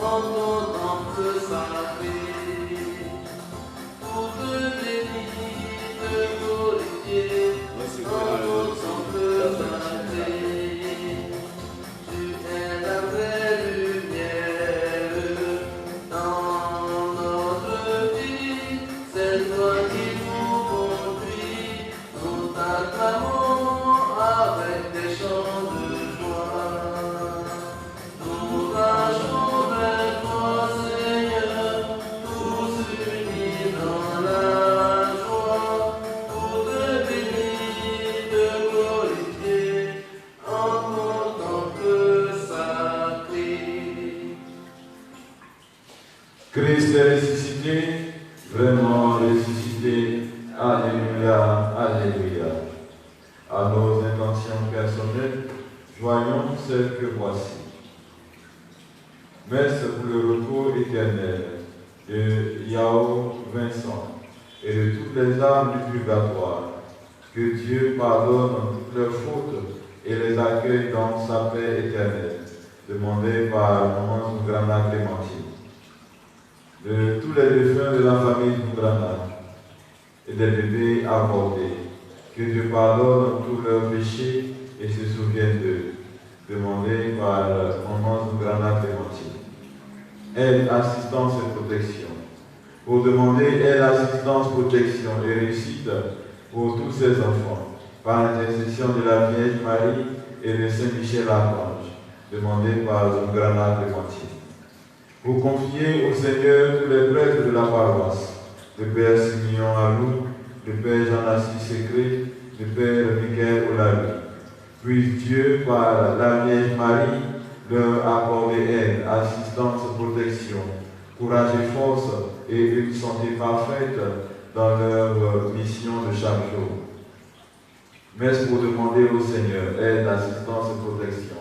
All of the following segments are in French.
en ton temple sacré. Pour te bénir, te glorifier, en ton temple sacré. Tu es la vraie lumière dans notre vie, c'est toi qui nous conduis, nous t'acclamons avec des chants de joie. Nous marchons vers toi, Seigneur, tous unis dans la joie, pour te bénir, te glorifier, en ton temple sacré. Christ est ressuscité, vraiment ressuscité. Alléluia, alléluia. À nos intentions personnelles, joignons celles que voici. Messe pour le repos éternel de Yao Vincent et de toutes les âmes du purgatoire. Que Dieu pardonne toutes leurs fautes et les accueille dans sa paix éternelle. Demandé par Maman Zougrana Clémentine. De tous les défunts de la famille Zougrana et des bébés avortés. Que Dieu pardonne tous leurs péchés et se souvienne d'eux. Demandé par Maman Zougrana Clémentine. Aide, assistance et protection. Pour demander aide, assistance, protection et réussite pour tous ces enfants, par l'intercession de la Vierge Marie et de Saint Michel Archange, demandé par Zougrana Clémentine. Pour confier au Seigneur tous les prêtres de la paroisse, le Père Simeon Alou, le Père Jean-Assis Secret, le Père Michael Olavi. Puisse Dieu, par la Vierge Marie, leur accorder aide, assistance, protection, courage et force et une santé parfaite dans leur mission de chaque jour. Messe pour demander au Seigneur aide, assistance et protection,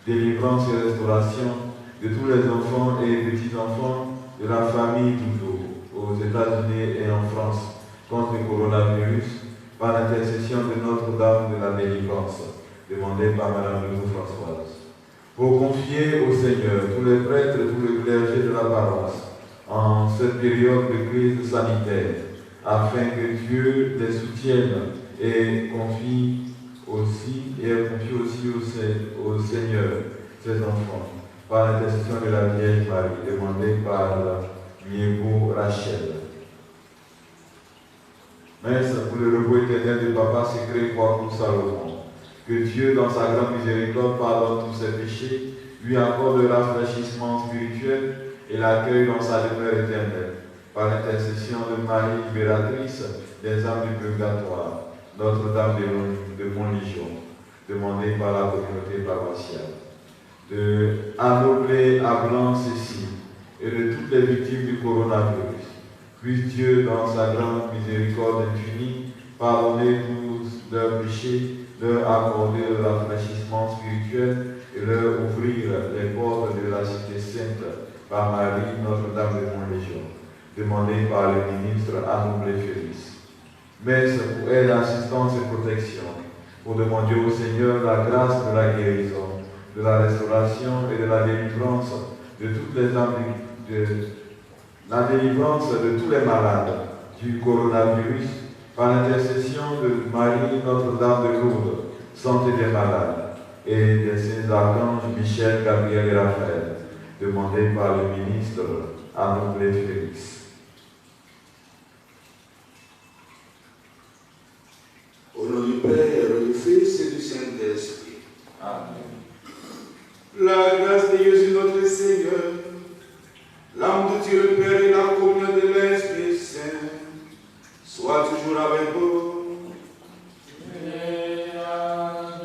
délivrance et restauration de tous les enfants et petits-enfants de la famille Doudou aux États-Unis et en France contre le coronavirus par l'intercession de Notre-Dame de la Délivrance, demandée par Mme Ledoux Françoise. Pour confier au Seigneur tous les prêtres et tout le clergé de la paroisse en cette période de crise sanitaire, afin que Dieu les soutienne et confie aussi au Seigneur ses enfants, par l'intercession de la Vierge Marie, demandée par Miebo Rachel. Messe pour le repos éternel du Papa Secret Kwaku Salomon. Que Dieu, dans sa grande miséricorde, pardonne tous ses péchés, lui accorde le rafraîchissement spirituel et l'accueille dans sa demeure éternelle, par l'intercession de Marie libératrice des âmes du purgatoire, Notre-Dame de Montligeon, demandée par la communauté paroissiale. De Anoblé à Blanc Cécile et de toutes les victimes du coronavirus. Puisse Dieu, dans sa grande miséricorde infinie, pardonner tous leurs péchés, leur accorder le rafraîchissement spirituel et leur ouvrir les portes de la cité sainte par Marie, Notre-Dame de Montlégion, demandée par le ministre Anoblé Félix. Messe pour aide, assistance et protection, pour demander au Seigneur la grâce de la guérison, de la restauration et de la délivrance de toutes les âmes, de la délivrance de tous les malades du coronavirus, par l'intercession de Marie, Notre-Dame de Lourdes, santé des malades, et des saints archanges Michel, Gabriel et Raphaël, demandés par le ministre Anoblé Félix. Au nom du Père, du Fils et du Saint-Esprit. Amen. La grâce de Jésus notre Seigneur, l'âme de Dieu le Père et la communion de l'Esprit Saint, soit toujours avec vous. Et avec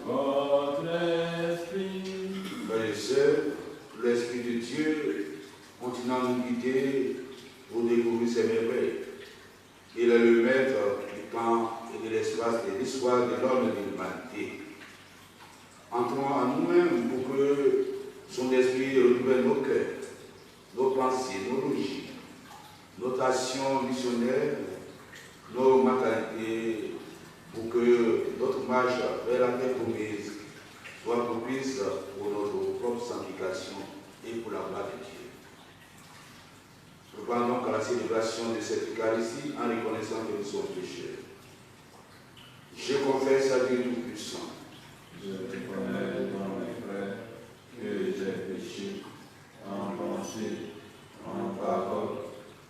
votre esprit. Frères et sœurs, l'Esprit de Dieu continue à nous guider pour découvrir ses merveilles. Il est le maître du temps et de l'espace de l'histoire de l'homme et de l'humanité. Entrons en nous-mêmes pour que son esprit renouvelle nos cœurs, nos pensées, nos logiques, notre action missionnaire, nos mentalités, pour que notre marche vers la terre promise soit propice pour notre propre sanctification et pour la gloire la célébration de cette Eucharistie en reconnaissant que nous sommes pécheurs. Je confesse à Dieu Tout-Puissant. Je reconnais dans mes frères que j'ai péché en pensée, en parole,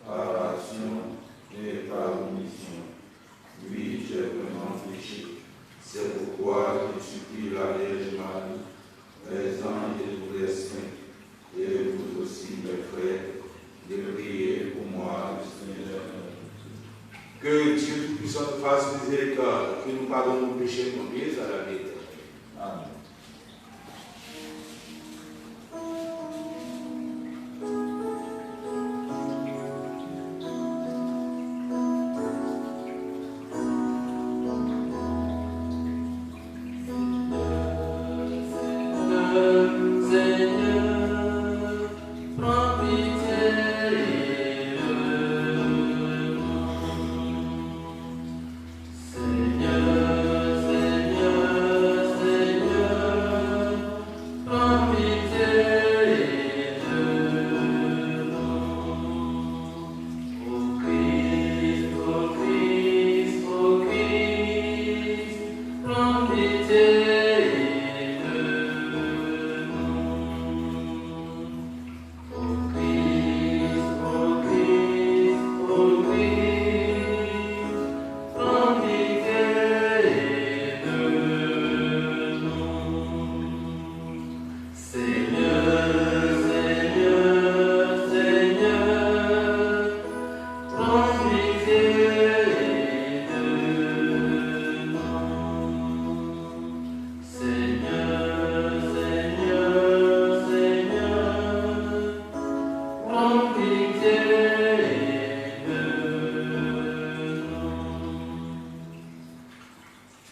par action et par omission. Oui, j'ai vraiment péché. C'est pourquoi je supplie la Vierge Marie, les anges et tous les saints, et vous aussi, mes frères, de prier pour moi, le Seigneur. Que Dieu Tout-Puissant nous fasse miséricorde, que nous pardonne nos péchés, nos vies à la vie éternelle. Amen.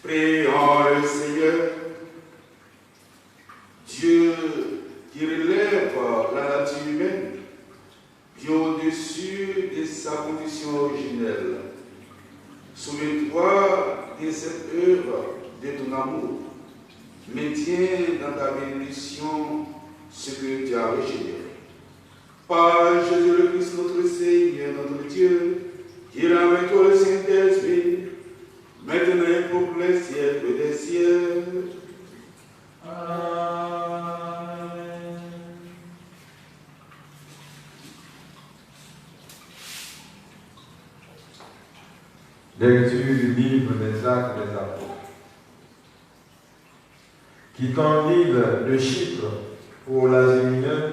Prions le Seigneur, Dieu qui relève la nature humaine bien au-dessus de sa condition originelle. Souviens-toi de cette œuvre de ton amour. Maintiens dans ta bénédiction ce que tu as régénéré. Par Jésus le Christ, notre Seigneur, notre Dieu, qui rend avec toi le Saint-Esprit, maintenant et pour les siècles des siècles. Amen. Lecture du livre des Actes des Apôtres. Quittant l'île de Chypre pour l'Asie mineure,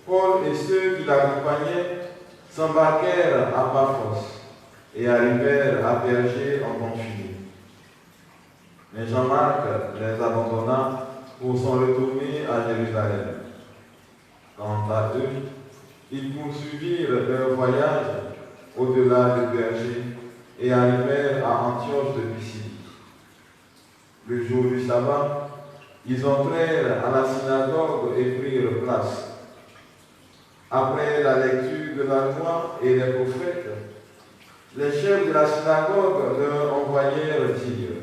Paul et ceux qui l'accompagnaient s'embarquèrent à Paphos et arrivèrent à Pergé en Pamphylie. Mais Jean-Marc les abandonna pour s'en retourner à Jérusalem. Quant à eux, ils poursuivirent leur voyage au-delà de Pergé et arrivèrent à Antioche de Pisidique. Le jour du sabbat, ils entrèrent à la synagogue et prirent place. Après la lecture de la loi et des prophètes, les chefs de la synagogue leur envoyèrent dire: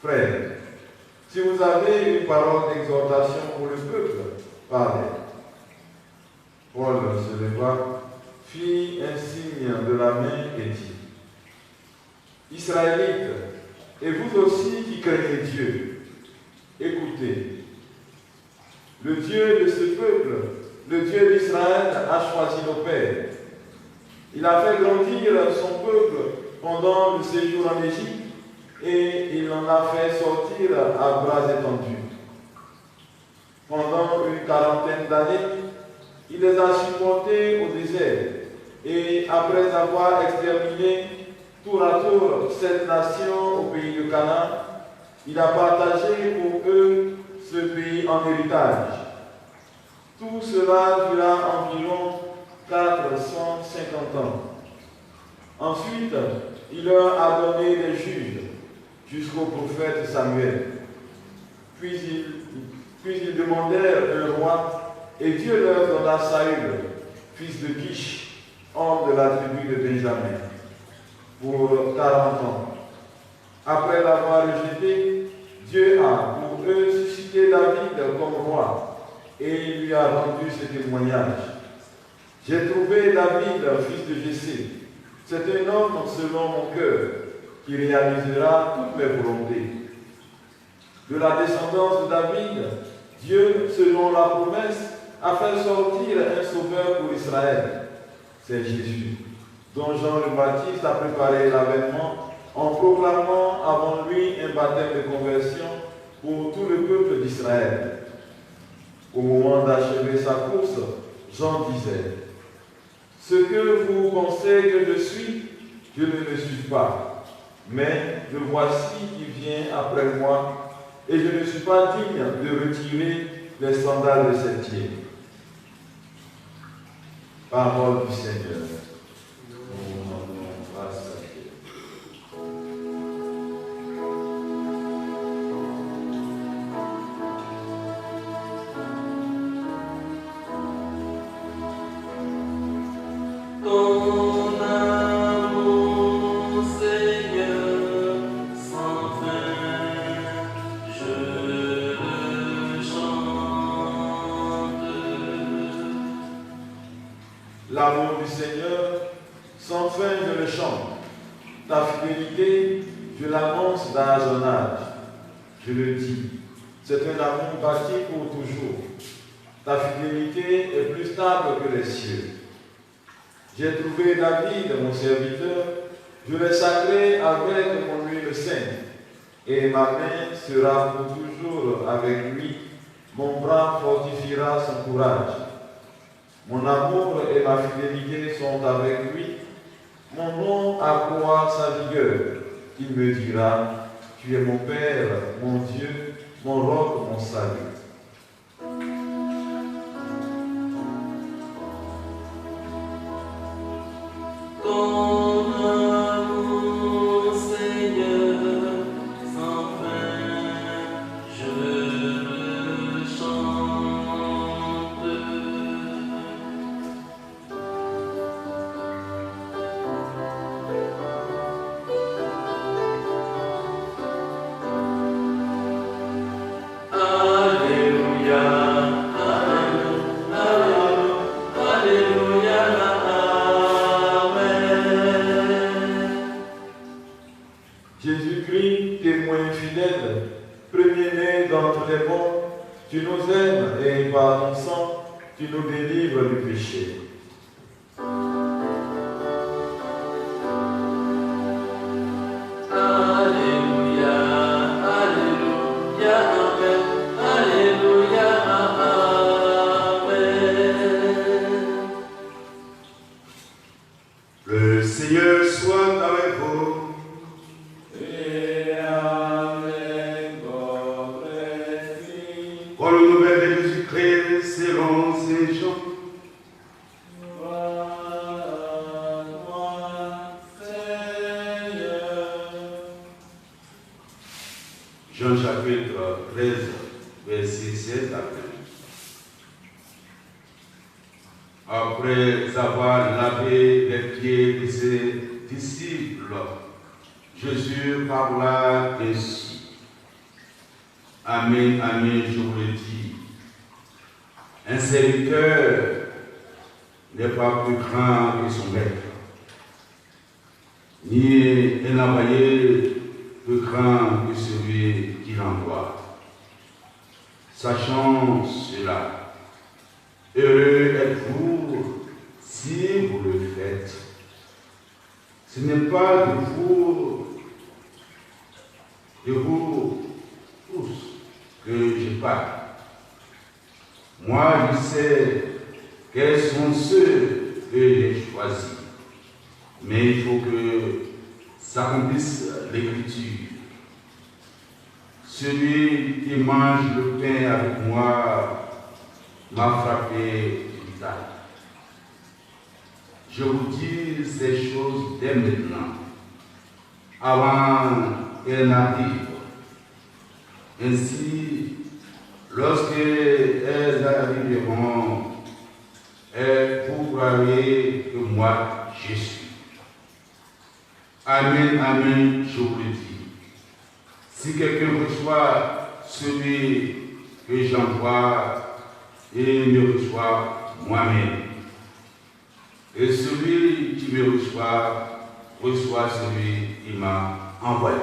Frères, si vous avez une parole d'exhortation pour le peuple, parlez. Paul se leva, fit un signe de la main et dit: Israélites, et vous aussi qui craignez Dieu, écoutez. Le Dieu de ce peuple, le Dieu d'Israël, a choisi nos pères. Il a fait grandir son peuple pendant le séjour en Égypte et il en a fait sortir à bras étendus. Pendant une quarantaine d'années, il les a supportés au désert et après avoir exterminé tour à tour cette nation au pays de Canaan, il a partagé pour eux ce pays en héritage. Tout cela dura environ 450 ans. Ensuite, il leur a donné des juges jusqu'au prophète Samuel. Puis ils demandèrent un roi et Dieu leur donna Saül, fils de Kish, homme de la tribu de Benjamin, pour 40 ans. Après l'avoir rejeté, Dieu a pour eux suscité David comme roi et il lui a rendu ce témoignage. J'ai trouvé David, fils de Jessé. C'est un homme selon mon cœur, qui réalisera toutes mes volontés. De la descendance de David, Dieu, selon la promesse, a fait sortir un sauveur pour Israël. C'est Jésus, dont Jean le Baptiste a préparé l'avènement en proclamant avant lui un baptême de conversion pour tout le peuple d'Israël. Au moment d'achever sa course, Jean disait: ce que vous pensez que je suis, je ne le suis pas, mais le voici qui vient après moi, et je ne suis pas digne de retirer les sandales de ses pieds. Parole du Seigneur. Nous rendons grâce à Dieu. Ton amour, Seigneur, sans fin, je le chante. L'amour du Seigneur, sans fin je le chante. Ta fidélité, je l'annonce d'âge en âge. Je le dis, c'est un amour bâti pour toujours. Ta fidélité est plus stable que les cieux. J'ai trouvé David, mon serviteur, je l'ai sacré avec mon huile sainte, et ma main sera pour toujours avec lui, mon bras fortifiera son courage. Mon amour et ma fidélité sont avec lui, mon nom accroît sa vigueur. Il me dira: tu es mon Père, mon Dieu, mon roc, mon salut. Ton amour, Seigneur, sans fin, je le chante. Alléluia, Alléluia, Alléluia, Jésus-Christ, témoin fidèle, premier-né d'entre les morts, tu nous aimes et par ton sang, tu nous délivres du péché. Alléluia, Alléluia, Amen, Alléluia, Amen. Le Seigneur soit avec vous. Et avec votre esprit. Pour le nouvel de Jésus-Christ, selon Saint Jean. Gloire à toi, Seigneur. Jean chapitre 13, verset 7 à 20. Après avoir lavé les pieds de ses disciples, Jésus parla ainsi. Amen, amen, je vous le dis. Un serviteur n'est pas plus grand que son maître, ni un envoyé plus grand que celui qui l'envoie. Sachant cela, heureux êtes-vous si vous le faites. Ce n'est pas de vous tous que je parle. Moi, je sais quels sont ceux que j'ai choisis. Mais il faut que s'accomplisse l'Écriture. Celui qui mange le pain avec moi m'a frappé du visage. Je vous dis ces choses dès maintenant, avant qu'elles n'arrivent. Ainsi, lorsqu'elles arriveront, vous croirez que moi, je suis. Amen, amen, je vous le dis. Si quelqu'un reçoit celui que j'envoie, il me reçoit moi-même. Et celui qui me reçoit celui qui m'a envoyé.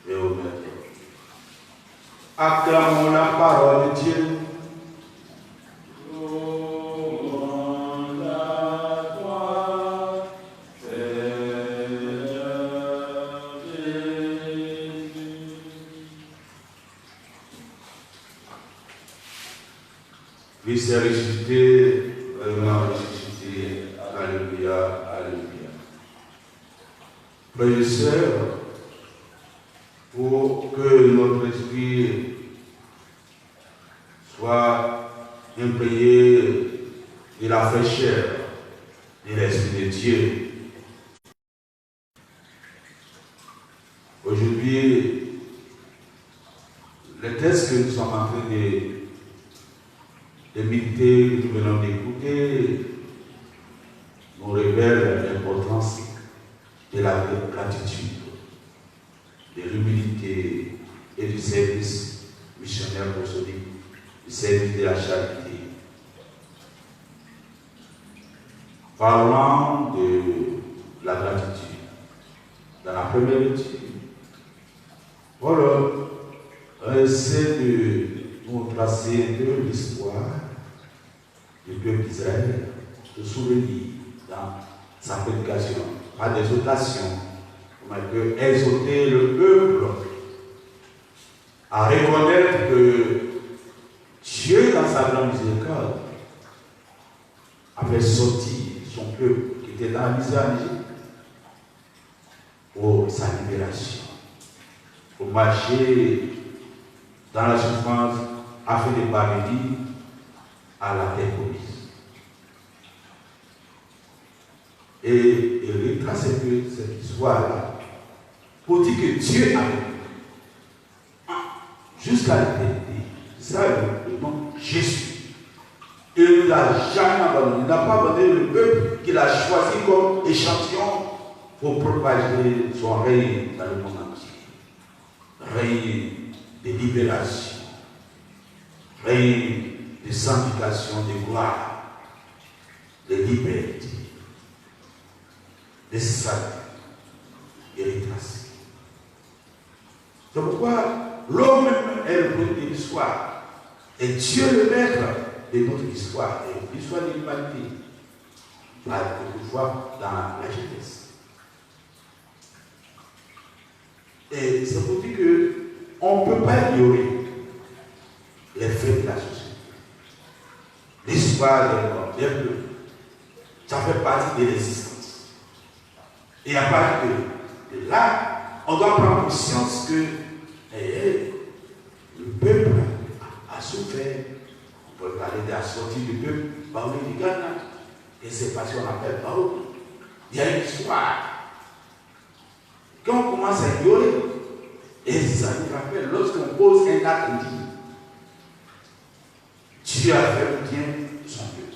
Et au maître. Acclamons la parole de Dieu. Christ est ressuscité, vraiment ressuscité. Alléluia, alléluia. Frères et sœurs, pour que notre esprit soit imprégné de la fraîcheur de l'Esprit de Dieu. Aujourd'hui, le texte que nous sommes en train de méditer, que nous venons d'écouter, nous révèle l'importance de la gratitude, de l'humilité et du service missionnaire apostolique, du service de la charité. Parlant de la gratitude, dans la première étude, voilà, essaie de nous tracer un peu l'histoire du peuple d'Israël, de souvenir dans sa prédication, par des exhortations, on peut exhorter le peuple à reconnaître que Dieu, dans sa grande miséricorde, a fait sortir son peuple qui était dans la misère en Égypte pour sa libération, pour marcher dans la souffrance afin de parvenir à la terre promise. Et il retrace un peu cette histoire-là pour dire que Dieu a jusqu'à l'éternité, ça le nom Jésus. Il ne nous a jamais abandonné. Il n'a pas abandonné le peuple qu'il a choisi comme échantillon pour propager son règne dans le monde entier. Règne de libération, règne de sanctification, de gloire, de liberté, de salut et de grâce. C'est pourquoi l'homme est le produit de l'histoire. Et Dieu le maître de notre histoire, et l'histoire de l'humanité, va quelquefois dans la jeunesse. Et c'est pour dire qu'on ne peut pas ignorer les faits de la société. L'histoire des peuples, ça fait partie de l'existence. Et à partir de là, on doit prendre conscience que le peuple a souffert. On peut parler de la sortie du peuple parmi les Ghana. Et c'est parce qu'on appelle Baoul. Il y a une histoire. Quand on commence à ignorer, et ça nous rappelle, lorsqu'on pose un acte indigne, Dieu a fait bien son peuple.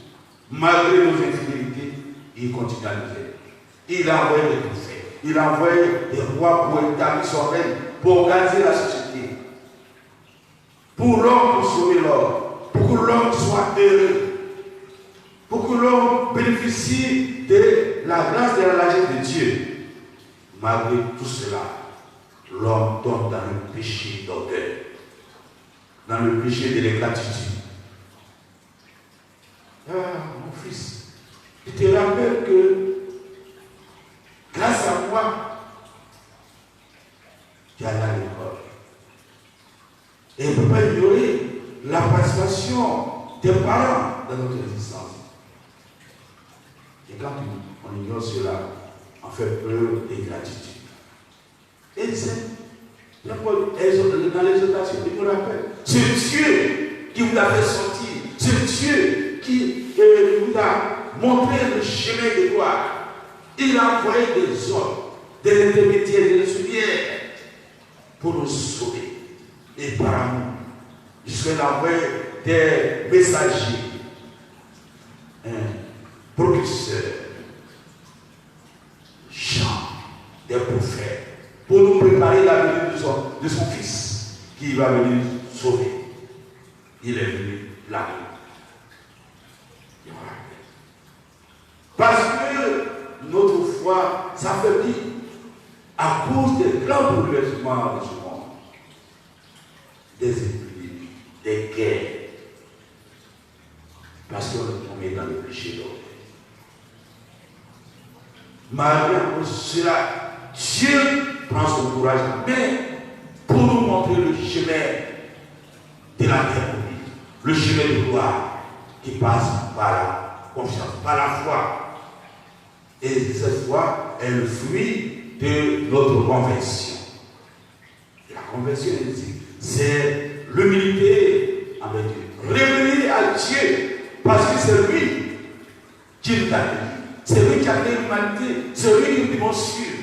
Malgré nos infidélités, il continue à nous faire. Il a envoyé des prophètes, il a envoyé des rois pour établir son règne, pour organiser la société. Pour l'homme, pour sauver l'homme, pour que l'homme soit heureux, pour que l'homme bénéficie de la grâce et de la largesse de Dieu. Malgré tout cela, l'homme tombe dans le péché d'orgueil, dans le péché de l'ingratitude. Ah, mon fils, je te rappelle que grâce à moi, tu es allé à l'école. Et on ne peut pas ignorer la participation des parents dans notre existence. Et quand on ignore cela, on fait preuve d'ingratitude. Et c'est dans l'exhortation, il nous rappelle, c'est Dieu qui vous a fait sortir, c'est Dieu qui vous a montré le chemin de gloire. Il a envoyé des hommes, des intermédiaires, des souliers pour nous sauver. Et par amour, jusqu'à envoyer des messagers, propulseurs, gens, des prophètes, pour nous préparer la venue de son Fils, qui va venir sauver. Il est venu la nuit. s'affaiblit à cause des grands bouleversements de ce monde. Des épidémies, des guerres. Parce qu'on est tombé dans le péché d'orgueil. Malgré cela, Dieu prend son courage en main pour nous montrer le chemin de la terre, le chemin de gloire qui passe par la confiance, par la foi. Et cette foi est le fruit de notre conversion. La conversion, c'est l'humilité avec Dieu. Revenir à Dieu parce que c'est lui qui nous a dit. C'est lui qui a créé l'humanité. C'est lui qui nous devons suivre.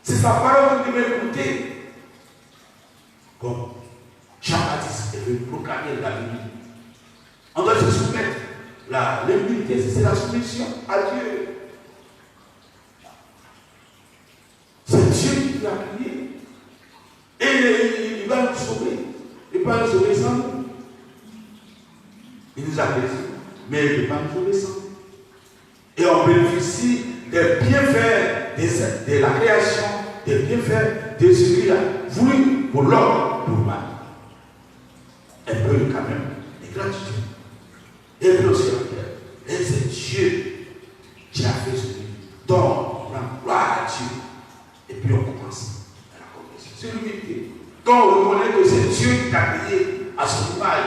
C'est sa parole que nous devons écouter. Comme Jean-Baptiste est venu proclamer la Bible. On doit se soumettre. L'humilité, c'est la soumission à Dieu. C'est Dieu qui l'a créé. Et il va nous sauver. Il ne va pas nous sauver sans nous. Il nous a créé, mais il ne peut pas nous sauver sans nous. Et on bénéficie des bienfaits de la création, des bienfaits de ce qu'il a voulu pour l'homme, pour l'humain. Un peu quand même de gratitude. Et puis aussi la terre. Et c'est Dieu qui a fait ce livre. Donc, on rend gloire à Dieu. Et puis on commence à la conversion. C'est l'humilité. Quand on reconnaît que c'est Dieu qui t'a créé à son image,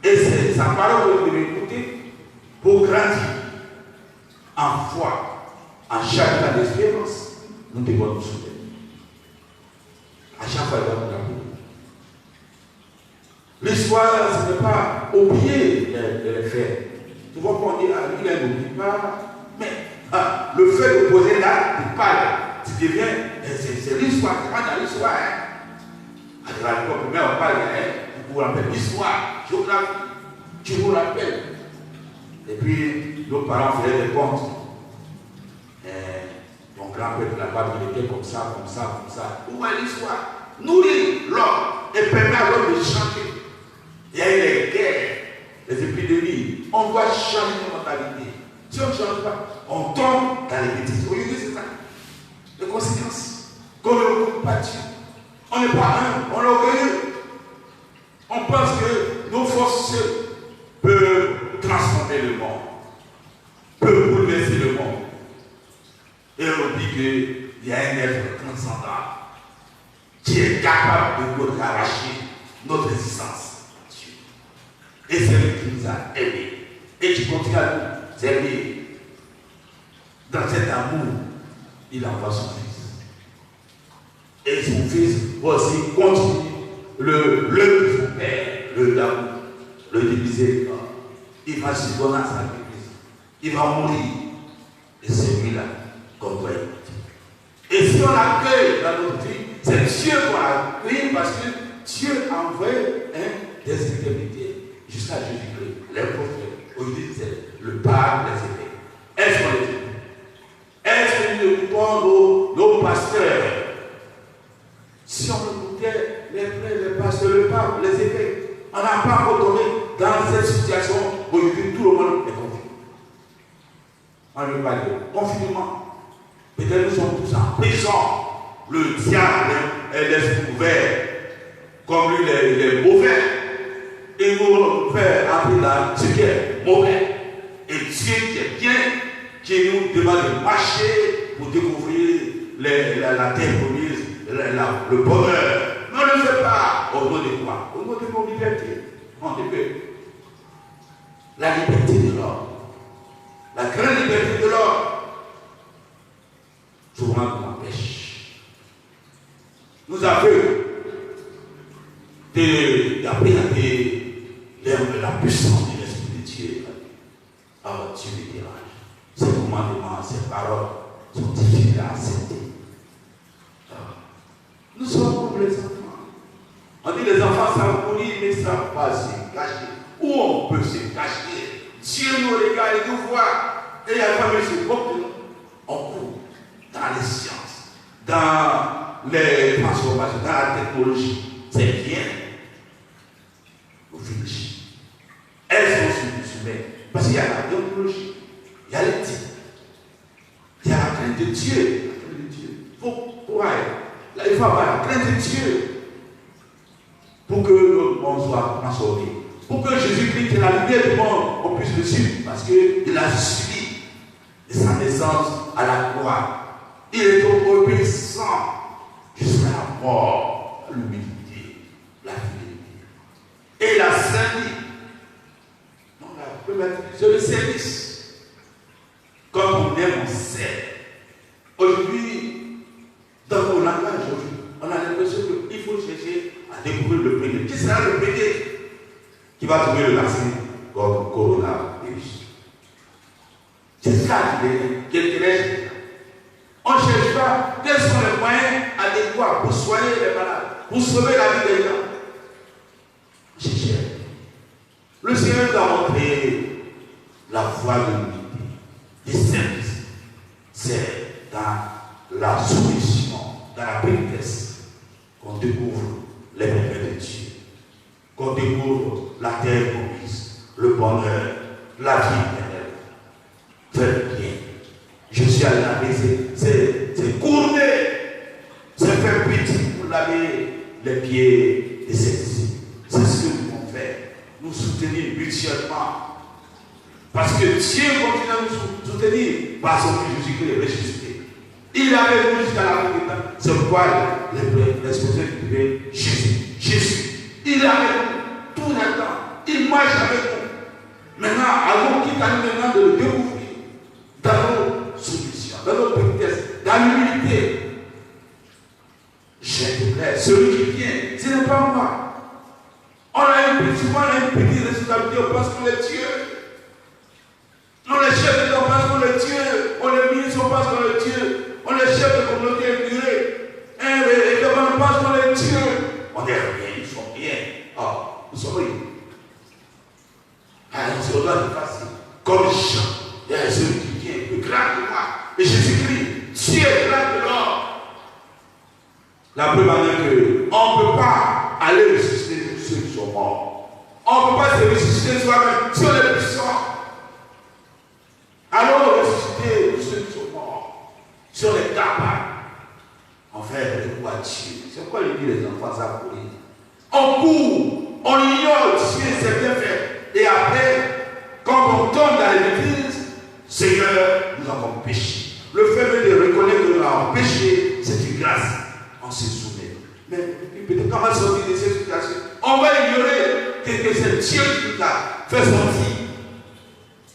et c'est sa parole que vous devez écouter pour grandir en foi, en chaque cas d'espérance, nous devons nous soumettre. À chaque fois, il va nous rappeler. L'histoire, ce n'est pas oublier les faits. Tu vois qu'on dit, il n'oublie pas, mais le fait de poser là, tu parles, tu deviens, c'est l'histoire, c'est pas dans l'histoire. À l'époque, on parle, tu vous rappelles l'histoire, géographie, tu vous rappelles. Et puis, nos parents faisaient des comptes. Ton grand-père là-bas, il était comme ça, comme ça, comme ça. Où est l'histoire? Nourrir l'homme et permettre à l'homme de changer. Il y a eu les guerres, les épidémies. On doit changer de mentalité. Si on ne change pas, on tombe dans les bêtises. Vous voyez, c'est ça. Les conséquences. Qu'on ne recoupe pas Dieu. On n'est pas un, on est orgueilleux. On pense que nos forces peuvent transformer le monde, peuvent bouleverser le monde. Et on dit qu'il y a un être transcendant qui est capable de nous arracher notre existence. Et c'est lui qui nous a aimés et qui continue à nous servir. Dans cet amour, il envoie son Fils. Et son Fils aussi continue le son Père, le d'amour, le de miséricorde. Il va se donner à sa Église. Il va mourir. Et c'est lui-là qu'on doit écouter. Et si on l'accueille dans notre vie, c'est Dieu qu'on l'accueille parce que Dieu a envoyé des éternités jusqu'à Jésus-Christ. Les prophètes, aujourd'hui, c'est le Père des évêques. Est-ce qu'on les écoute? Est-ce que nous écoutons nos pasteurs? Si on écoutait les prêtres, les pasteurs, le pape, les évêques, on n'a pas retourné dans cette situation où aujourd'hui tout le monde est confiné. On ne veut pas dire confinement. Peut-être nous sommes tous en prison. Le diable est l'esprit ouvert. Comme lui, il est mauvais. Et nous fait appeler là ce qui est mauvais. Et Dieu qui est bien, qui nous demande de marcher pour découvrir la terre promise, le bonheur. Mais on ne le fait pas au nom de quoi? Au nom de nos libertés. On dit la liberté de l'homme. La grande liberté de l'homme. Souvent nous empêche. Nous avons d'appréhender la puissance de l'Esprit de Dieu. Alors Dieu me dérange. Ces commandements, ces paroles sont difficiles à accepter. Nous sommes comme les enfants. On dit les enfants savent courir, mais ne savent pas se cacher. Où on peut se cacher? Dieu nous regarde et nous voit. Et il y a pas se moque de nous. On court dans les sciences, dans les transformations, dans la technologie. C'est bien. Vous finissez. Elles sont sur le sommet. Parce qu'il y a la technologie, il y a l'éthique, il y a la crainte de Dieu. Là, il faut avoir la crainte de Dieu pour que le monde soit transformé. Pour que Jésus-Christ est la lumière du monde, on puisse le suivre. Parce qu'il a suivi de sa naissance à la croix. Il est obéissant jusqu'à la mort, l'humilité, la fidélité. Et la servie. C'est le service. Comme on aime, on sert. Aujourd'hui, dans mon langage, on a l'impression qu'il faut chercher à découvrir le péché. Qui sera le péché qui va trouver le vaccin contre coronavirus? C'est ça qui est. On ne cherche pas quels sont les moyens adéquats pour soigner les malades, pour sauver la vie des gens. On cherche. Le Seigneur nous a montré la voie de l'unité, des services. C'est dans la soumission, dans la pénitence, qu'on découvre les bienfaits de Dieu, qu'on découvre la terre promise, le bonheur, la vie éternelle. Faites bien. Je suis allé laver, c'est courber, c'est faire pitié pour laver les pieds de celle-ci. C'est ce que nous devons faire. Nous soutenir mutuellement. Parce que Dieu continue à nous soutenir par son Fils Jésus-Christ ressuscité. Il avait nous jusqu'à la fin du temps. C'est pourquoi l'expression du privé, Jésus. Il est avec nous tout le temps. Il marche avec nous. Maintenant, allons quitte à nous maintenant de le découvrir dans nos soumissions, dans nos pétesses, dans l'humilité. J'ai clair, celui qui vient, ce n'est pas moi. Souvent on a une petite responsabilité, on pense qu'on est Dieu. On est chef de on pense qu'on est Dieu. On est ministre, on pense qu'on est Dieu. On est chef de communauté intégrée. Et on pense qu'on est Dieu. On est rien, nous sommes rien. Oh, nous sommes rien. Alors, c'est au-delà de facile. Comme Jean, il y a celui qui vient, plus grand que moi. Et Jésus-Christ, Dieu est grand que l'homme. La preuve en est qu'on ne peut pas aller ressusciter ceux qui sont morts. On ne peut pas se ressusciter soi-même si on est puissant. Alors ressusciter ceux qui sont morts. Si on est capable. En fait, je crois Dieu. C'est pourquoi il dit les enfants ça pour lui. On court, on ignore Dieu, c'est bien fait. Et après, quand on tombe dans l'église, Seigneur, nous avons péché. Le fait de reconnaître que nous avons péché, c'est une grâce. On se soumet. Mais peut-être comment sortir de cette situation? On va ignorer que c'est Dieu qui nous a fait sortir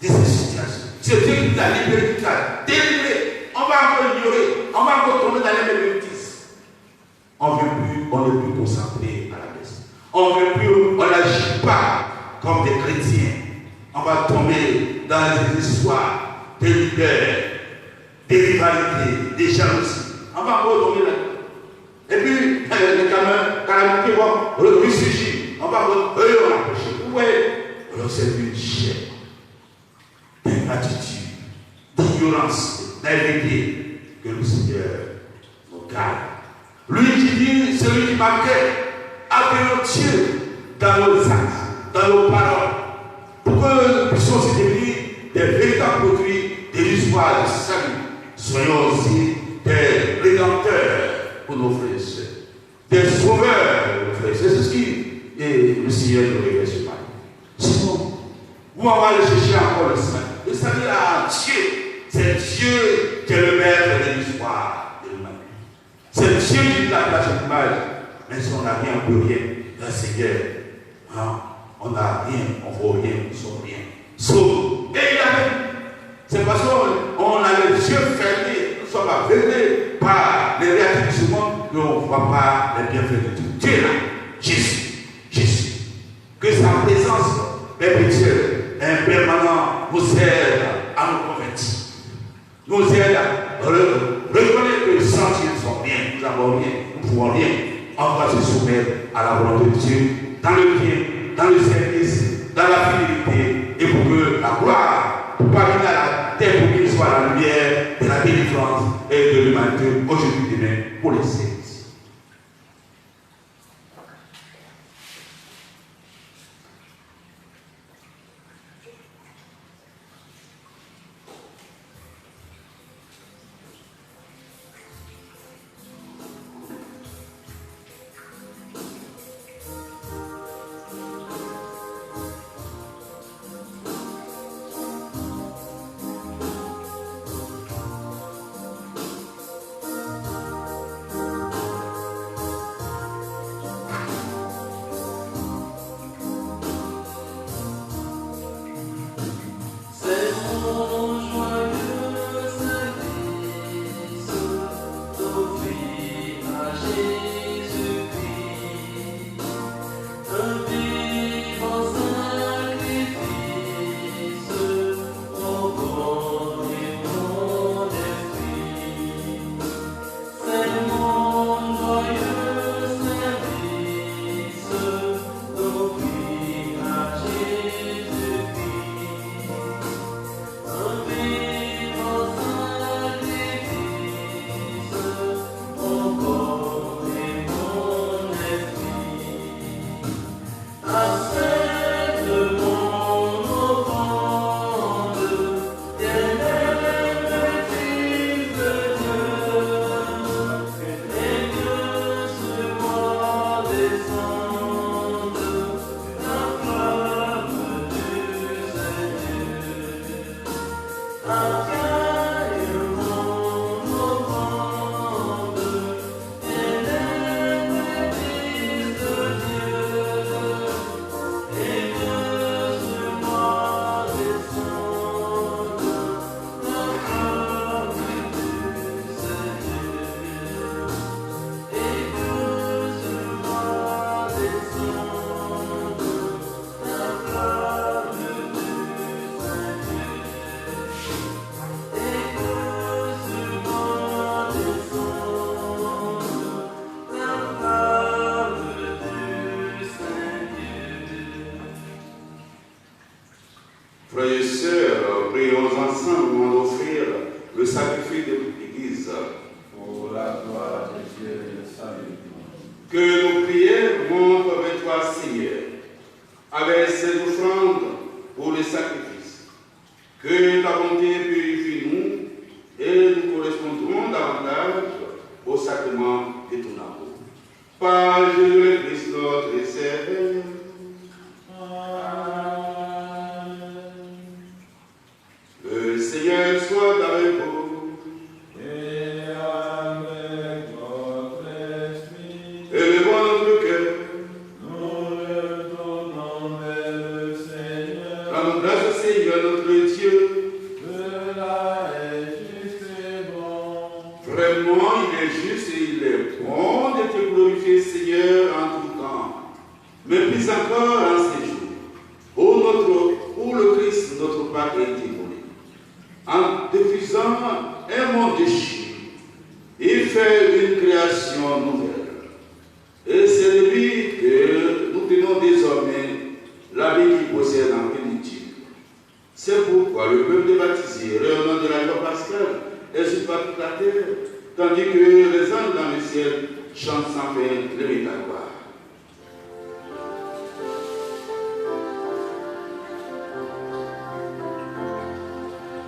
de cette situation. C'est Dieu qui nous a libéré, qui nous a délivré. On va encore ignorer. On va encore tomber dans les mêmes bêtises. On n'est plus concentré à la messe. On n'agit pas comme des chrétiens. On va tomber dans des histoires, des leaders, des rivalités, des jalousies. On va encore tomber là-dedans. Et puis, les calamités vont ressurgir. On va voir, on a péché. Vous voyez, alors c'est une chair d'ingratitude, d'ignorance, d'invité que le Seigneur nous garde. Lui qui dit, celui qui marquait, appelons Dieu dans nos actes, dans nos paroles, pour que nous puissions se devenir des véritables produits de l'histoire du salut. Soyons aussi des rédempteurs pour nos frères et sœurs, des sauveurs pour nos frères et sœurs. C'est ce qui est le Seigneur nous révèle ce matin. Sinon, où on va aller chercher encore le salut? Le salut à Dieu, c'est Dieu qui est le maître de l'histoire de l'humanité. C'est Dieu qui l'a place à l'image. Mais si on n'a rien, on ne peut rien. Le Seigneur, hein, on n'a rien, on ne vaut rien, nous sommes rien. Sauf, et il a même. C'est parce qu'on a les yeux fermés, nous sommes aveuglés par les réalités de ce monde qu'on ne voit pas les bienfaits de Dieu. Dieu est là, Jésus. Que sa présence perpétuelle, impermanente, nous aide à nous convertir. Nous aide à reconnaître que sans Dieu nous sommes rien, nous n'avons rien, nous ne pouvons rien. On va se soumettre à la volonté de Dieu, dans le bien, dans le service, dans la fidélité, et pour que la gloire, pour parvenir à la terre, pour qu'il soit la lumière de la délivrance et de l'humanité, aujourd'hui et demain, pour les services. Frères et sœurs, prions ensemble au moment d'offrir le sacrifice de l'Église. Pour la gloire de Dieu et le salut du monde. Que nos prières montrent avec toi, Seigneur, avec ces offrandes pour le sacrifice. Que ta bonté purifie nous et nous correspondrons davantage au sacrement de ton amour. Par Jésus-Christ notre Seigneur. Le Seigneur soit avec vous. Et avec votre esprit, Élevons notre cœur. nous le tournons vers le Seigneur. Rendons grâce au Seigneur notre Dieu. Cela est juste et bon. Vraiment, il est juste et il est bon de te glorifier, Seigneur, en tout temps. Mais plus encore en ces jours, où le Christ, notre Pâque, est immolé. En diffusant un monde déchu, il fait une création nouvelle. Et c'est de lui que nous tenons désormais la vie qu'il possède en plénitude. C'est pourquoi le peuple est baptisé, rayonnant de la joie pascale, est sur toute la terre, tandis que les anges dans le ciel chantent sans fin le métagoire.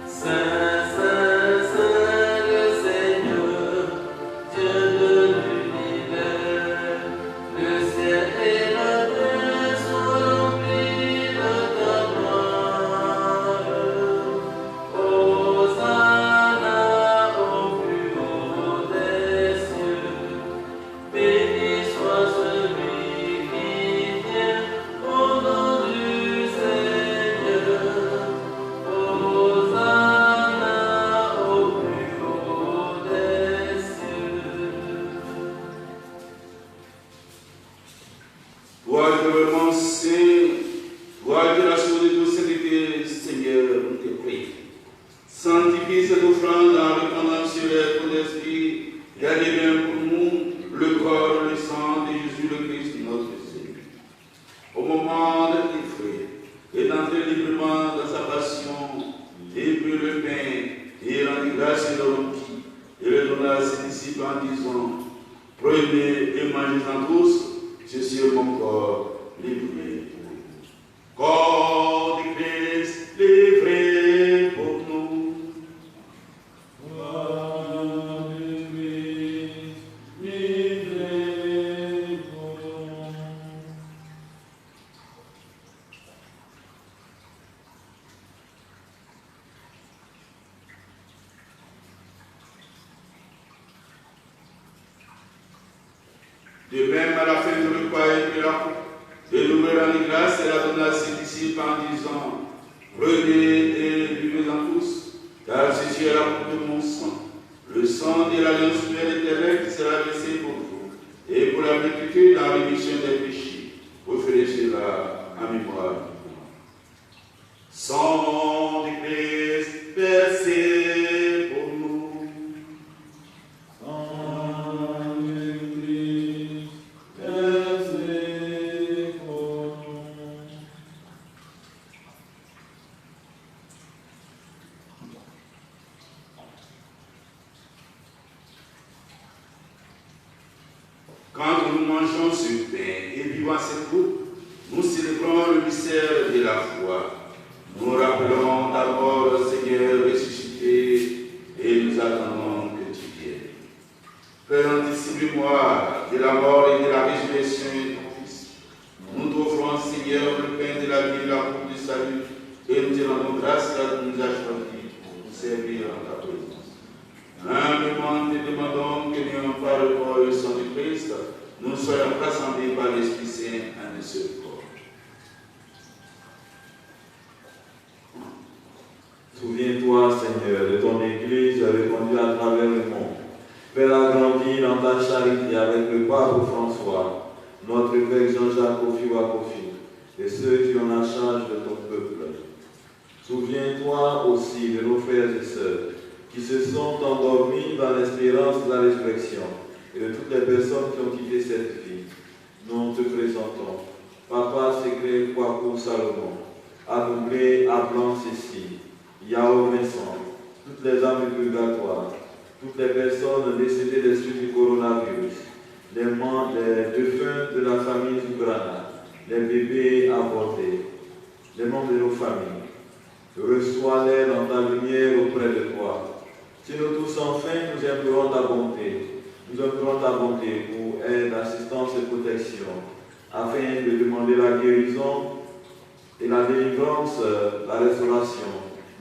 Saint, Saint, Saint, le Seigneur, Dieu de l'univers, le ciel et la terre sont remplis de ta gloire. Hosanna au plus haut des cieux, béni soit celui qui vient au nom du Seigneur. Hosanna au plus haut des cieux. Toi, le gouvernement saint, toi, de la chose de toute sainteté, Seigneur, nous te prions. Sanctifie cette offrande en répandant sur elle ton esprit, gardez bien pour nous le corps et le sang de Jésus le Christ, notre Seigneur. Au moment de t'offrir et d'entrer librement dans sa passion, il prit le pain et rendit grâce et le rompit et le donna à ses disciples en disant: prenez et mangez-en tous, ceci est mon corps livré pour vous. Corps du Christ livré pour nous. Corps du Christ, livré pour nous. De même, à la fin du repas, il prit la coupe, et nous rendit grâce et la donna à ses disciples en disant: prenez et buvez-en tous, car ceci est la coupe de mon sang, le sang de l'alliance nouvelle éternelle qui sera versé pour vous, et pour la multitude dans la rémission des péchés. Vous ferez cela en mémoire de moi. Sang du Christ versé pour nous. Sang du Christ, versé pour nous. Quand nous mangeons ce pain et buvons cette coupe, nous célébrons le mystère de la foi. Nous rappelons d'abord le Seigneur ressuscité et nous attendons que tu viennes. Père, anticipe-moi de la mort et de la résurrection de ton Fils. Nous t'offrons, Seigneur, le pain de la vie et la coupe du salut, et nous te rendons grâce car tu nous as choisis pour nous servir en ta présence. Humblement te demandons que n'ayant pas le corps et le sang du Christ, nous soyons rassemblés par l'Esprit Saint en un seul corps. Souviens-toi, Seigneur, de ton Église répandue à travers le monde. Fais-la grandir dans ta charité avec le pape François, notre Père Jean-Jacques Kofi, et ceux qui ont la charge de ton peuple. Souviens-toi aussi de nos frères et sœurs qui se sont endormis dans l'espérance de la résurrection et de toutes les personnes qui ont quitté cette vie. Nous te présentons Papa Secret Kwaku Salomon, Adoublé à Blanc-Cécile, Yao Vincent, toutes les âmes du purgatoire, toutes les personnes décédées des suites du coronavirus, les défunts de la famille Zougrana, les bébés avortés, les membres de nos familles. Reçois-les dans ta lumière auprès de toi. Si nous tous enfin nous implorons ta bonté, pour aide, assistance et protection, afin de demander la guérison et la délivrance, la restauration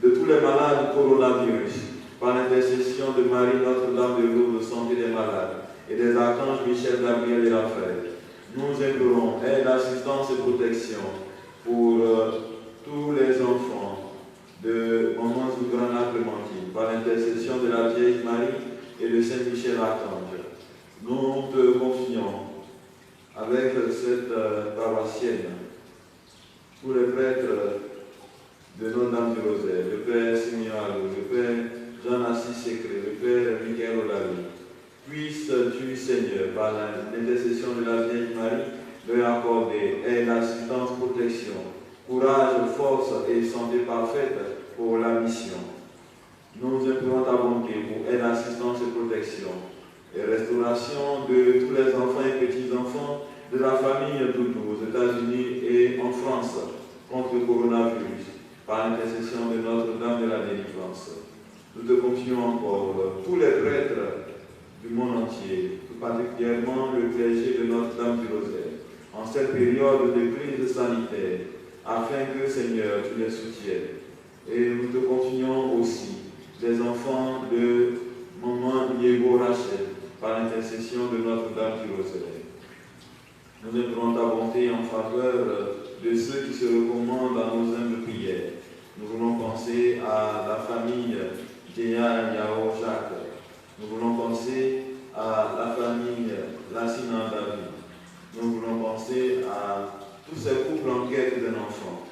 de tous les malades du coronavirus, par l'intercession de Marie, Notre-Dame de Lourdes, santé des malades, et des archanges Michel, Gabriel et Raphaël. Nous implorons aide, assistance et protection pour tous les enfants de Maman Zougrana Clémentine, par l'intercession de la Vierge Marie et de Saint Michel Archange. Nous te confions avec cette paroissienne, tous les prêtres de Notre-Dame du Rosaire, le Père Simeon Alou, le Père Jean-Assis Secret, le Père Michael Olari. Puisses-tu, Seigneur, par l'intercession de la Vierge Marie, leur accorder aide, assistance, protection, courage, force et santé parfaite pour la mission. Nous implorons ta bonté pour aide, assistance et protection, et restauration de tous les enfants et petits-enfants de la famille Doudou aux États-Unis et en France contre le coronavirus, par l'intercession de Notre-Dame de la Délivrance. Nous te confions encore tous les prêtres du monde entier, tout particulièrement le clergé de Notre-Dame du Rosaire, en cette période de crise sanitaire, afin que, Seigneur, tu les soutiennes. Et nous te confions aussi les enfants de Maman Diego Rachel, par l'intercession de Notre-Dame du Rosaire. Nous implorons ta bonté en faveur de ceux qui se recommandent à nos humbles prières. Nous voulons penser à la famille Djéa Yao Jacques. Nous voulons penser à la famille Lassina David. Nous voulons penser à tous ces couples en quête d'un enfant.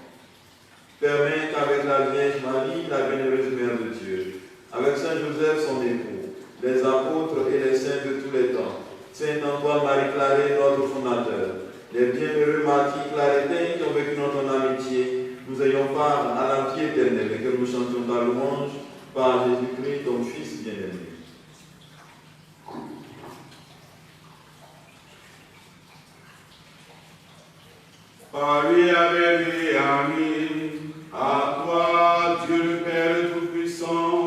Permets qu'avec la Vierge Marie, la bienheureuse Mère de Dieu, avec Saint Joseph son époux, les apôtres et les saints de tous les temps, Saint Antoine Marie Claret, notre fondateur, les bienheureux martyrs clarétains qui ont vécu dans ton amitié, nous ayons part à la vie éternelle et que nous chantions ta louange par Jésus-Christ, ton Fils bien-aimé. Par lui, avec lui, amis, à toi, Dieu le Père Tout-Puissant,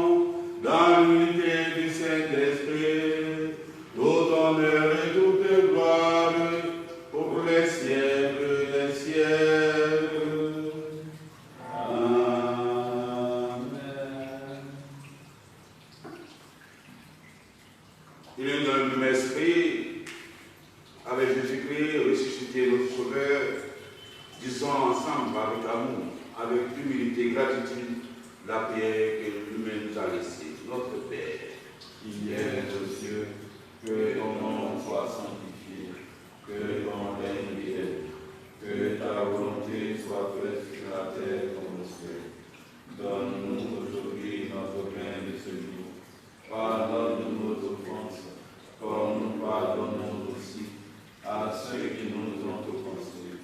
dans l'unité du Saint-Esprit, tout honneur et toute gloire, pour les siècles des siècles. Amen. Il est dans le même esprit, avec Jésus-Christ, ressuscité notre Sauveur, disons ensemble avec amour, avec humilité et gratitude, la prière que lui-même nous a laissée. Notre Père, qui est aux cieux, que ton nom soit sanctifié, que ton règne vienne, que ta volonté soit faite sur la terre comme au ciel. Donne-nous aujourd'hui notre pain de ce jour. Pardonne-nous nos offenses, comme nous pardonnons aussi à ceux qui nous ont offensés.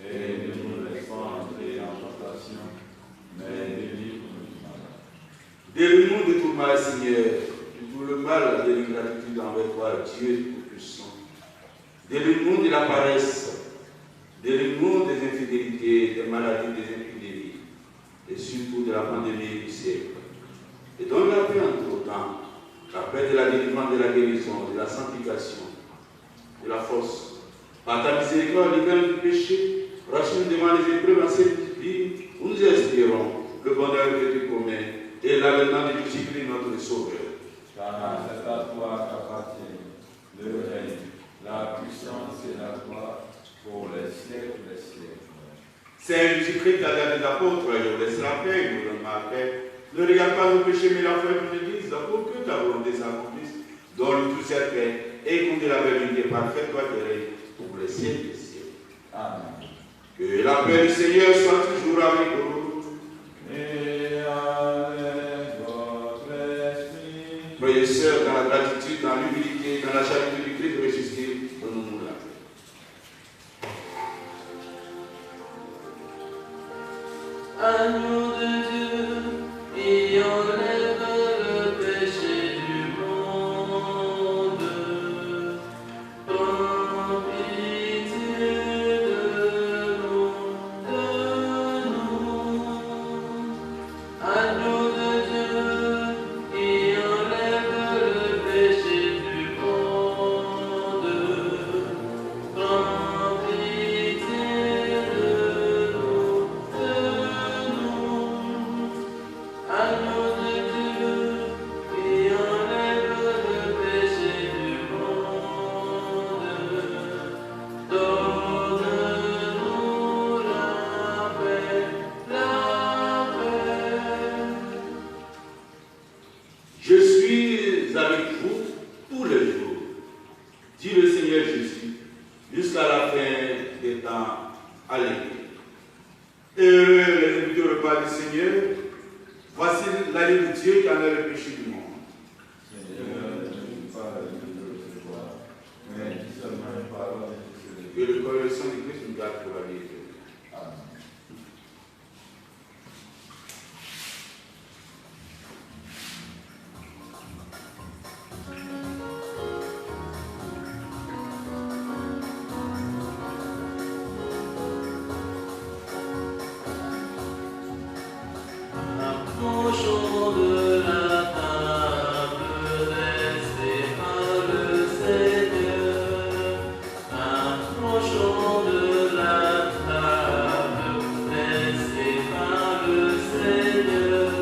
Et ne nous laisse pas entrer en tentation, mais délivre-nous du mal. délivre-nous de tout mal, Seigneur, de tout le mal de l'ingratitude envers toi, Dieu Tout-Puissant. Délivre-nous de la paresse, délivre-nous des infidélités, des maladies, des impudéries, et surtout de la pandémie du siècle. Et donne la paix en tout temps, la paix de la délivrance, de la guérison, de la sanctification, de la force. Par ta miséricorde, libère du péché, rachète devant les épreuves en cette vie, où nous espérons le bonheur que tu commets et l'avènement de Jésus-Christ, notre Sauveur. Car c'est à toi qu'appartient le règne, la puissance et la gloire pour les siècles des siècles. Saint Jésus-Christ, ta date d'apôtre, je vous laisse la paix, nous donne ma paix. Ne regarde pas nos péchés, mais la foi de l'Église, pour que ta volonté s'accomplisse. Donne toute cette paix et conduis la vérité parfaite, toi qui règnes pour les siècles des siècles. Amen. Que la paix du Seigneur soit toujours avec vous. Et avec votre esprit. Frères et sœurs, dans la gratitude, dans l'humilité, dans la charité du Christ ressuscité, donnons-nous la paix. Agneau de Dieu, qui enlève le péché du monde, prends pitié de nous. Agneau de Dieu, qui enlève le péché du monde, donne-nous la paix, la paix. Je suis avec vous tous les jours, dit le Seigneur Jésus, jusqu'à la fin des temps. Alléluia. Heureux les ennemis du repas du Seigneur, voici l'agneau de Dieu qui enlève le péché du monde. Seigneur, ne suis pas la vie de recevoir, mais dis seulement une parole et je serai. Que le corps et le sang du Christ nous garde pour la vie éternelle. Amen. Approchons de la table dressée par le Seigneur. Approchons de la table dressée par le Seigneur.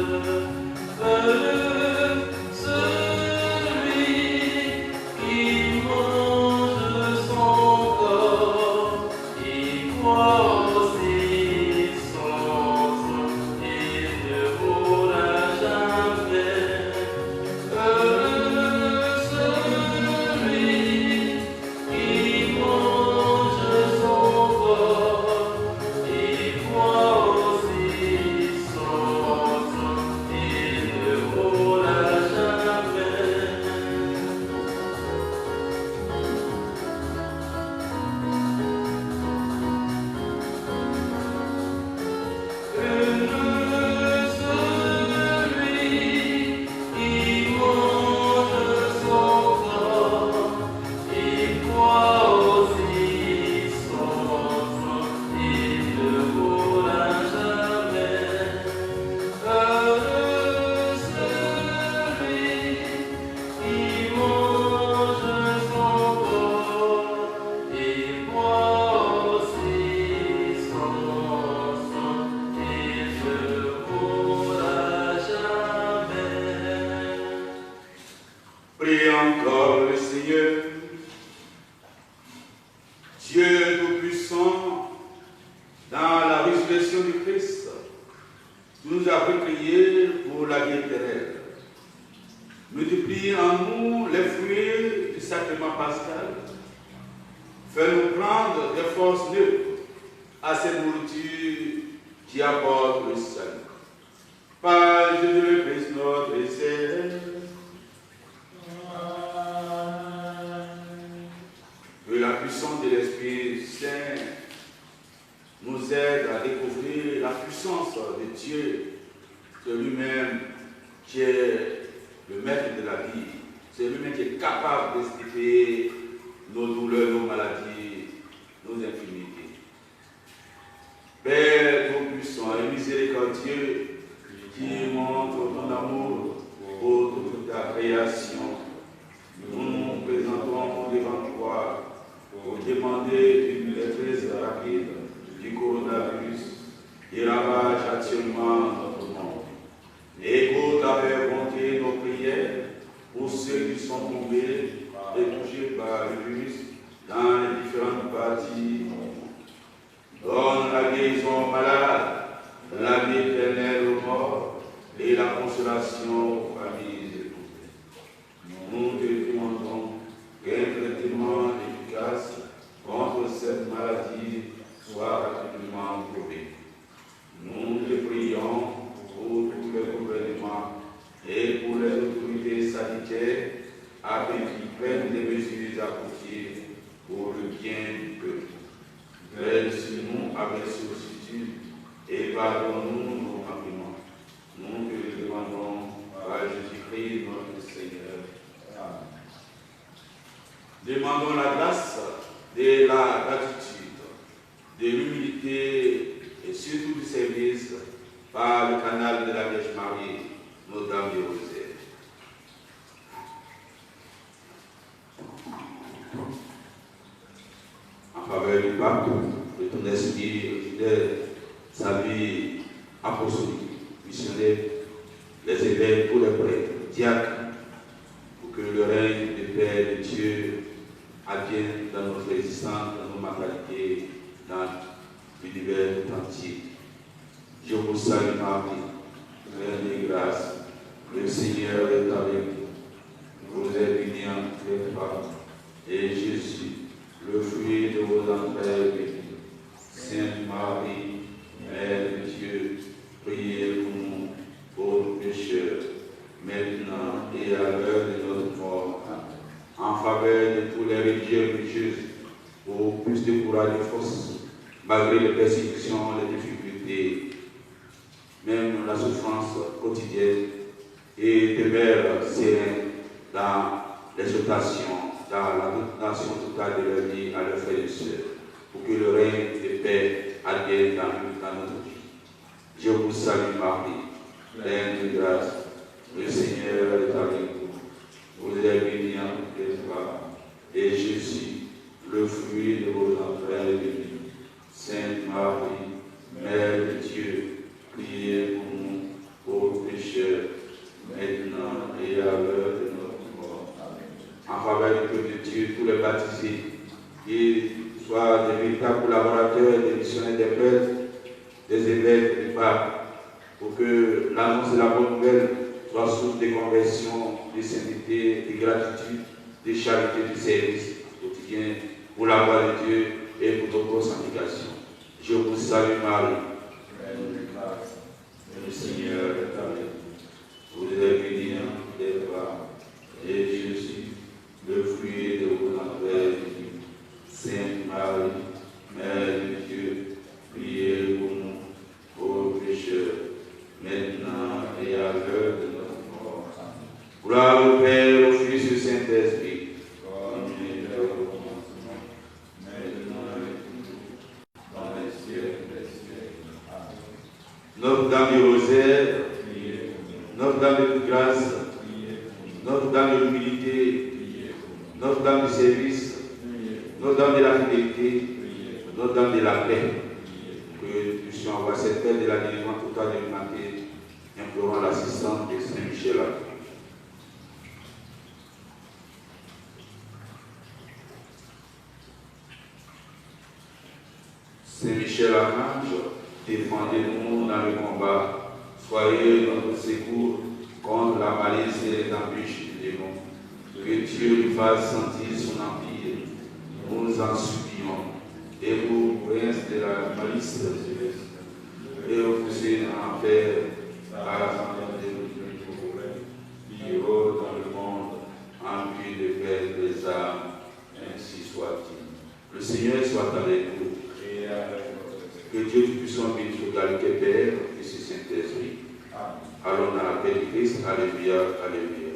Heureux celui qui mange son corps, qui boit aussi son sang, et ne mourra jamais. Heureux celui qui mange son corps, qui boit aussi son sang, et ne mourra jamais. Heureux celui qui mange son corps, qui boit aussi son sang, et ne mourra jamais. Heureux celui qui mange son corps, et boit aussi son sang, et ne mourra jamais. Priez encore le Seigneur. Dieu Tout-Puissant, dans la résurrection du Christ, tu nous as fait prier pour la vie éternelle. Multiplie en nous les fruits du sacrement pascal. Fais-nous prendre des forces neutres à cette nourriture qui apporte le salut. Par Jésus le Christ, notre Seigneur. Que la puissance de l'Esprit Saint nous aide à découvrir la puissance de Dieu, de lui-même qui est le maître de la vie. C'est lui-même qui est capable d'expliquer nos douleurs, nos maladies, nos infirmités. Père tout-puissant et miséricordieux, qui montre ton amour pour toute ta création, nous nous présentons devant toi pour demander une maîtrise rapide du coronavirus qui ravage actuellement notre monde. Écoute avec bonté nos prières pour ceux qui sont tombés et touchés par le virus dans les différentes parties du monde. Donne la guérison aux malades, la vie éternelle aux morts et la consolation aux familles éprouvées. Nous te demandons qu'un traitement efficace contre cette maladie soit rapidement trouvé. Nous te prions pour tous les gouvernements et pour les autorités sanitaires afin qu'ils prennent des mesures appropriées pour le bien du peuple. Veille sur nous avec sollicitude et pardonne-nous nos manquements. Nous te le demandons par Jésus-Christ. par le canal de la Vierge Marie, Notre-Dame du Rosaire. En faveur du pape, de ton esprit fidèle, sa vie apostolique, missionnaire, les évêques, tous les prêtres, diacres, pour que le règne du Père de Dieu advienne dans notre existence, dans nos mentalités, dans l'univers tout entier. Je vous salue Marie, pleine de grâce, le Seigneur est avec vous. Vous êtes bénie entre les femmes, et Jésus, le fruit de vos entrailles, est béni. Sainte Marie, Mère de Dieu, priez pour nous, pauvres pécheurs, maintenant et à l'heure de notre mort. En faveur de tous les religieux et religieuses, pour plus de courage et de force, malgré les persécutions, les difficultés, même la souffrance quotidienne, et demeurent sereins dans l'exhortation, dans la donation totale de leur vie à leurs frères et sœurs, pour que le règne de paix advienne dans notre vie. Je vous salue Marie, pleine de grâce, le Seigneur est avec vous. Vous êtes bénie entre les femmes, et Jésus, le fruit de vos entrailles, est béni. Sainte Marie, Mère de Dieu, priez pour nous, pauvres pécheurs, maintenant et à l'heure de notre mort. En faveur du peuple de Dieu, tous les baptisés, qu'ils soient des véritables collaborateurs, des missionnaires des prêtres, des évêques, du pape, pour que l'annonce de la bonne nouvelle soit source de conversion, de sainteté, de gratitude, de charité, de service quotidien pour la gloire de Dieu et pour notre sanctification. Je vous salue Marie, le Seigneur est avec vous. Vous êtes bénie entre les femmes, et Jésus, le fruit de vos entrailles, est béni. Sainte Marie, Mère de Dieu, priez pour nous, pauvres pécheurs, maintenant et à l'heure de notre mort. Gloire au Père, au Fils et au Saint-Esprit, comme il était au commencement, maintenant et toujours, dans les siècles des siècles. Amen. Notre-Dame du Rosaire, Notre-Dame de toute grâce, Notre-Dame de l'humilité, Notre-Dame du service, Notre-Dame de la fidélité, Notre-Dame de la paix, que nous puissions avoir cette paix de la délivrance totale de l'humanité, implorant l'assistance de Saint Michel. Saint Michel Archange, défendez-nous dans le combat. Soyez notre secours contre la malice et les embûches du démon. Que Dieu nous fasse sentir son empire. Nous en supplions. Et vous, prince de la malice céleste, et vous poussez en enfer par la santé de notre problème, qui rôde dans le monde, en vue de faire des âmes, ainsi soit-il. Le Seigneur soit avec vous. Que Dieu Tout-Puissant bénisse l'égalité Père, Fils et Saint-Esprit. Allons dans la paix du Christ. Alléluia, Alléluia.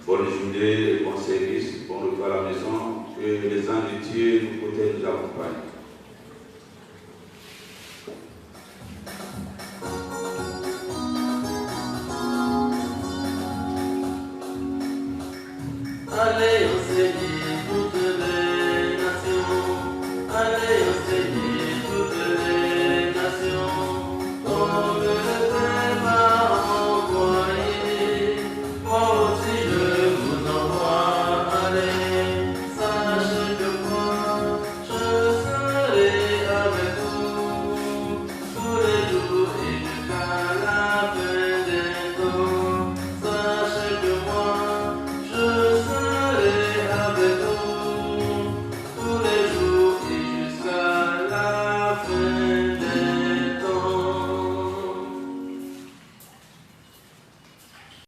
Bonne journée, bon service, bon repas à la maison. Que les anges de Dieu nous protègent, nous accompagnent. Allez enseigner toutes les nations, allez